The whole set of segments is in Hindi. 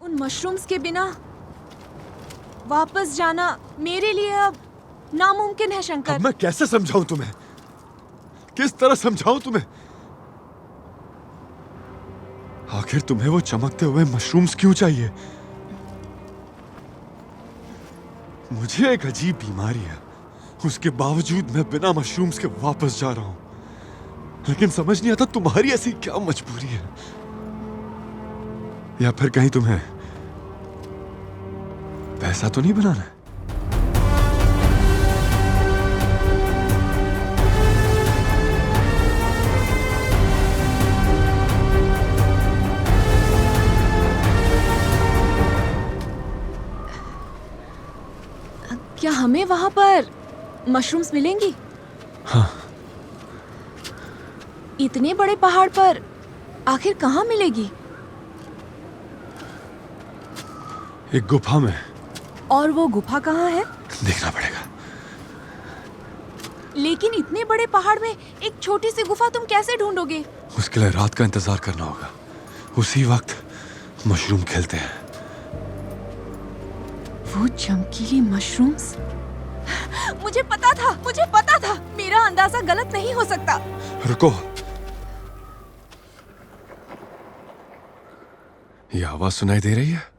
उन मशरूम्स के बिना वापस जाना मेरे लिए अब नामुमकिन है शंकर। अब मैं कैसे समझाऊं तुम्हें? किस तरह समझाऊं तुम्हें? आखिर तुम्हें वो चमकते हुए मशरूम्स क्यों चाहिए? मुझे एक अजीब बीमारी है, उसके बावजूद मैं बिना मशरूम्स के वापस जा रहा हूं। लेकिन समझ नहीं आता तुम्हारी ऐसी क्या मजबूरी है, या फिर कहीं तुम्हें पैसा तो नहीं बनाना है? क्या हमें वहां पर मशरूम्स मिलेंगी? हाँ। इतने बड़े पहाड़ पर आखिर कहाँ मिलेगी? एक गुफा में। और वो गुफा कहाँ है? देखना पड़ेगा। लेकिन इतने बड़े पहाड़ में एक छोटी सी गुफा तुम कैसे ढूंढोगे? उसके लिए रात का इंतजार करना होगा। उसी वक्त मशरूम खिलते हैं। वो चमकीली मशरूम्स। मुझे पता था, मेरा अंदाजा गलत नहीं हो सकता। रुको, ये आवाज सुनाई दे रही है?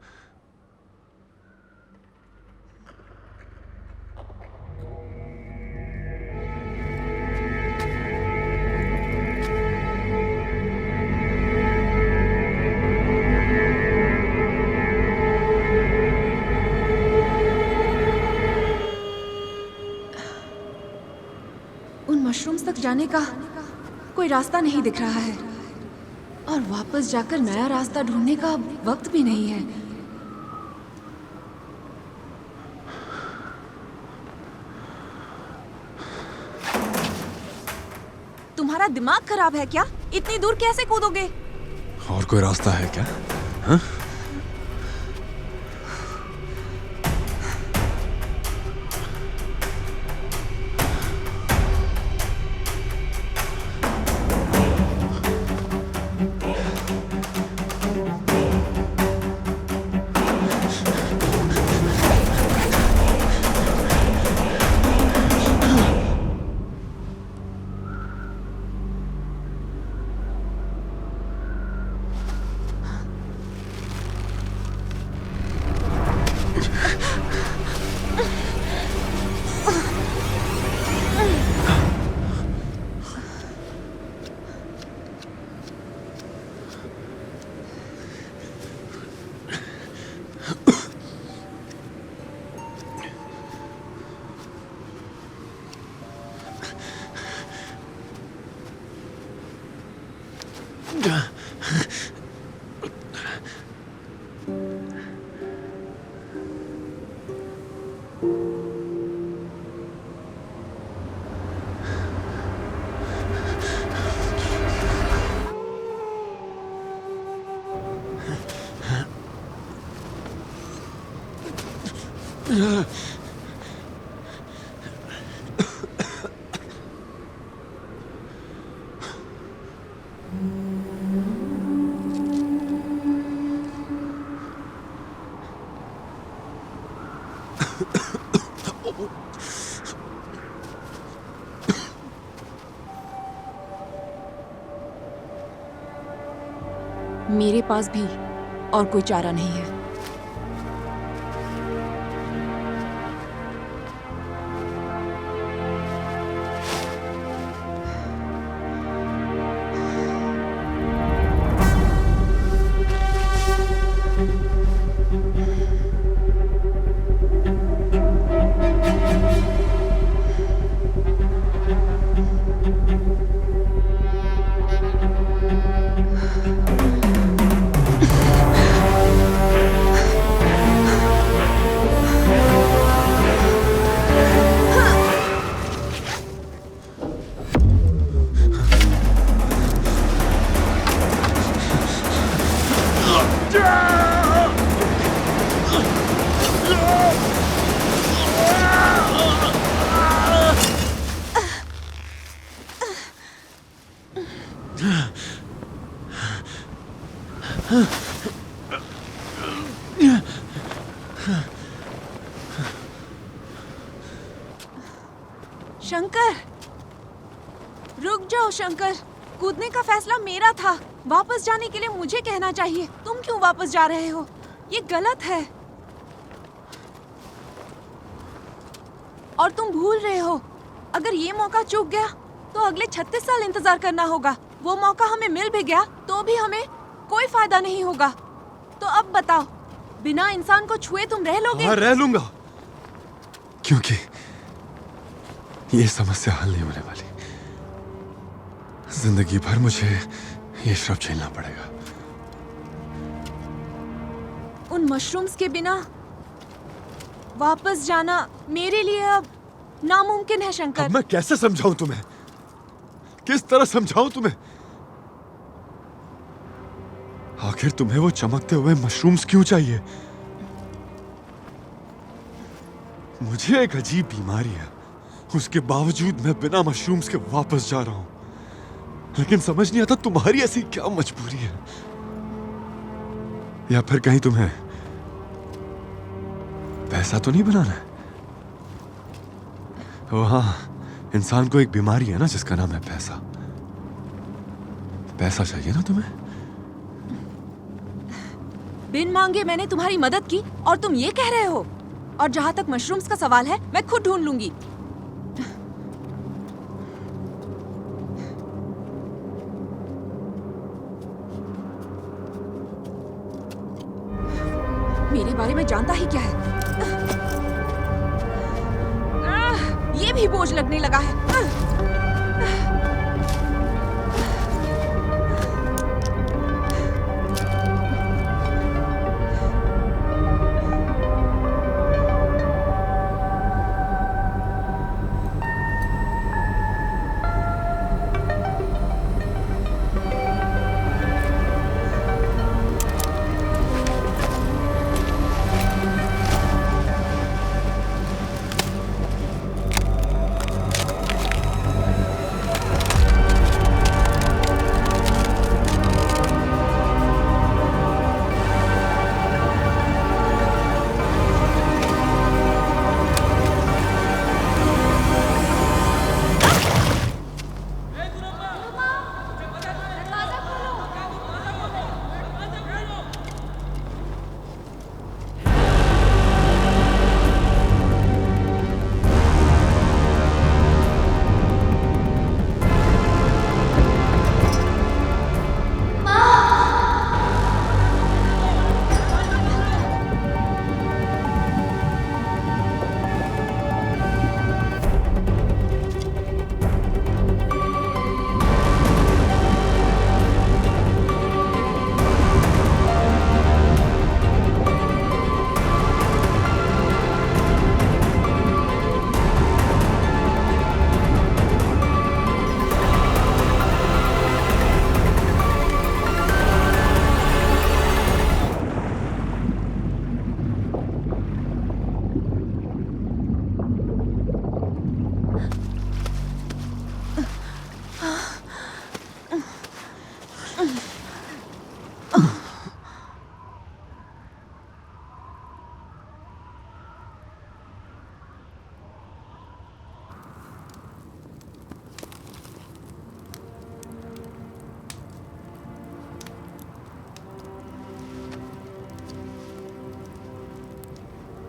उन मशरूम्स तक जाने का कोई रास्ता नहीं दिख रहा है, और वापस जाकर नया रास्ता ढूंढने का वक्त भी नहीं है। तुम्हारा दिमाग खराब है क्या? इतनी दूर कैसे कूदोगे? और कोई रास्ता है क्या? हाँ? मेरे पास भी और कोई चारा नहीं है। बताओ शंकर, कूदने का फैसला मेरा था। वापस जाने के लिए मुझे कहना चाहिए। तुम क्यों वापस जा रहे हो? ये गलत है। और तुम भूल रहे हो, अगर ये मौका चूक गया तो अगले 36 साल इंतजार करना होगा। वो मौका हमें मिल भी गया तो भी हमें कोई फायदा नहीं होगा। तो अब बताओ, बिना इंसान को छुए तुम रह लोगे? हाँ, रह लूंगा, क्योंकि ये समस्या हल नहीं होने वाली। जिंदगी भर मुझे ये श्राप झेलना पड़ेगा। उन मशरूम्स के बिना वापस जाना मेरे लिए अब नामुमकिन है शंकर। अब मैं कैसे समझाऊं तुम्हें? किस तरह समझाऊं तुम्हें? आखिर तुम्हें वो चमकते हुए मशरूम्स क्यों चाहिए? मुझे एक अजीब बीमारी है, उसके बावजूद मैं बिना मशरूम्स के वापस जा रहा हूं। लेकिन समझ नहीं आता तुम्हारी ऐसी क्या मजबूरी है। या फिर कहीं तुम्हें पैसा तो नहीं बनाना है? ओ हाँ, इंसान को एक बीमारी है ना जिसका नाम है पैसा। पैसा चाहिए ना तुम्हें? बिन मांगे मैंने तुम्हारी मदद की और तुम ये कह रहे हो? और जहाँ तक मशरूम्स का सवाल है, मैं खुद ढूंढ लूंगी। मेरे बारे में जानता ही क्या है? ये भी बोझ लगने लगा है।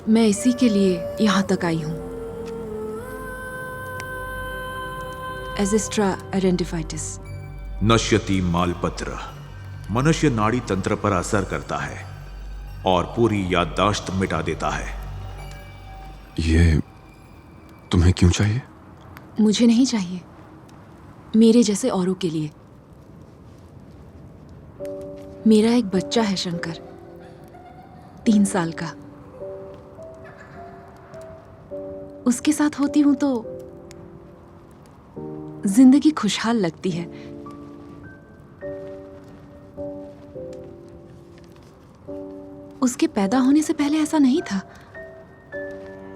मैं इसी के लिए यहाँ तक आई हूँ। एजिस्ट्रा एडेंटिफाइटिस। नश्यति मालपत्र मनुष्य नाड़ी तंत्र पर असर करता है और पूरी याददाश्त मिटा देता है। ये तुम्हें क्यों चाहिए? मुझे नहीं चाहिए, मेरे जैसे औरों के लिए। मेरा एक बच्चा है शंकर, 3 साल का। उसके साथ होती हूं तो जिंदगी खुशहाल लगती है। उसके पैदा होने से पहले ऐसा नहीं था।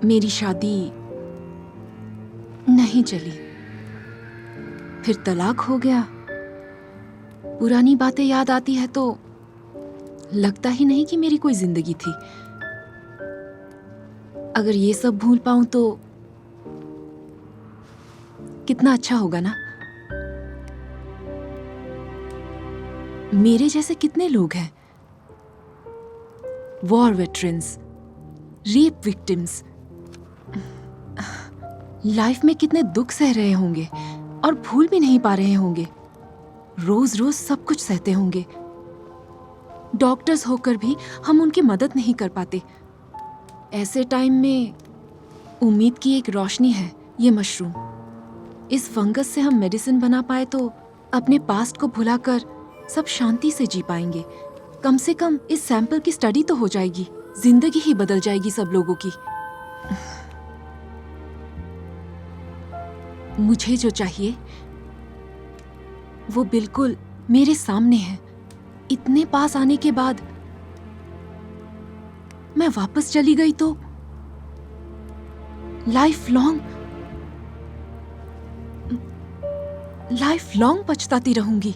मेरी शादी नहीं चली, फिर तलाक हो गया। पुरानी बातें याद आती है तो लगता ही नहीं कि मेरी कोई जिंदगी थी। अगर ये सब भूल पाऊं तो कितना अच्छा होगा ना। मेरे जैसे कितने लोग हैं, war veterans, rape victims, life में कितने दुख सह रहे होंगे और भूल भी नहीं पा रहे होंगे, रोज रोज सब कुछ सहते होंगे। डॉक्टर्स होकर भी हम उनकी मदद नहीं कर पाते। ऐसे टाइम में उम्मीद की एक रोशनी है ये मशरूम। इस फंगस से हम मेडिसिन बना पाए तो अपने पास्ट को भुलाकर सब शांति से जी पाएंगे। कम से कम इस सैंपल की स्टडी तो हो जाएगी, जिंदगी ही बदल जाएगी सब लोगों की। मुझे जो चाहिए वो बिल्कुल मेरे सामने है। इतने पास आने के बाद मैं वापस चली गई तो लाइफ लॉन्ग पछताती रहूंगी।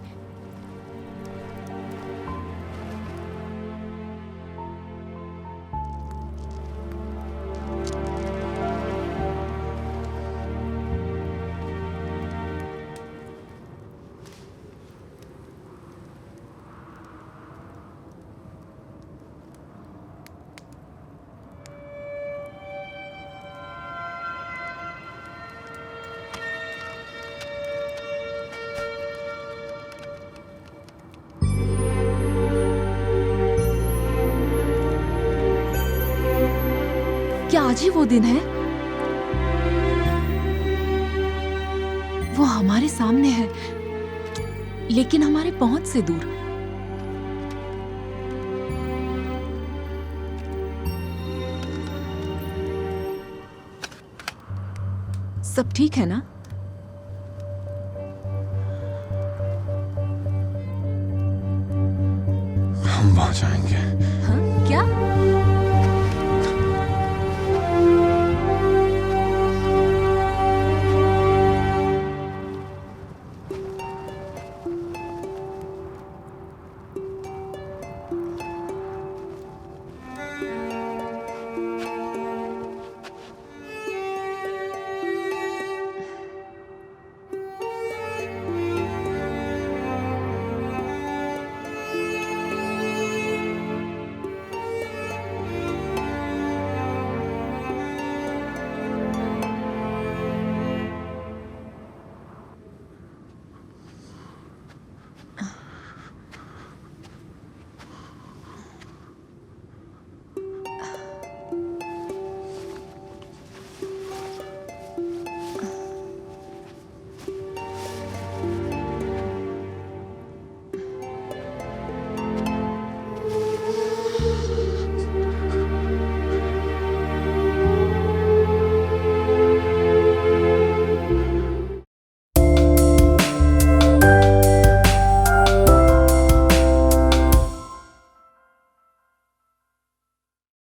क्या आज ही वो दिन है? वो हमारे सामने है, लेकिन हमारे पहुंच से दूर। सब ठीक है ना? हम वहां जाएंगे। हाँ? क्या?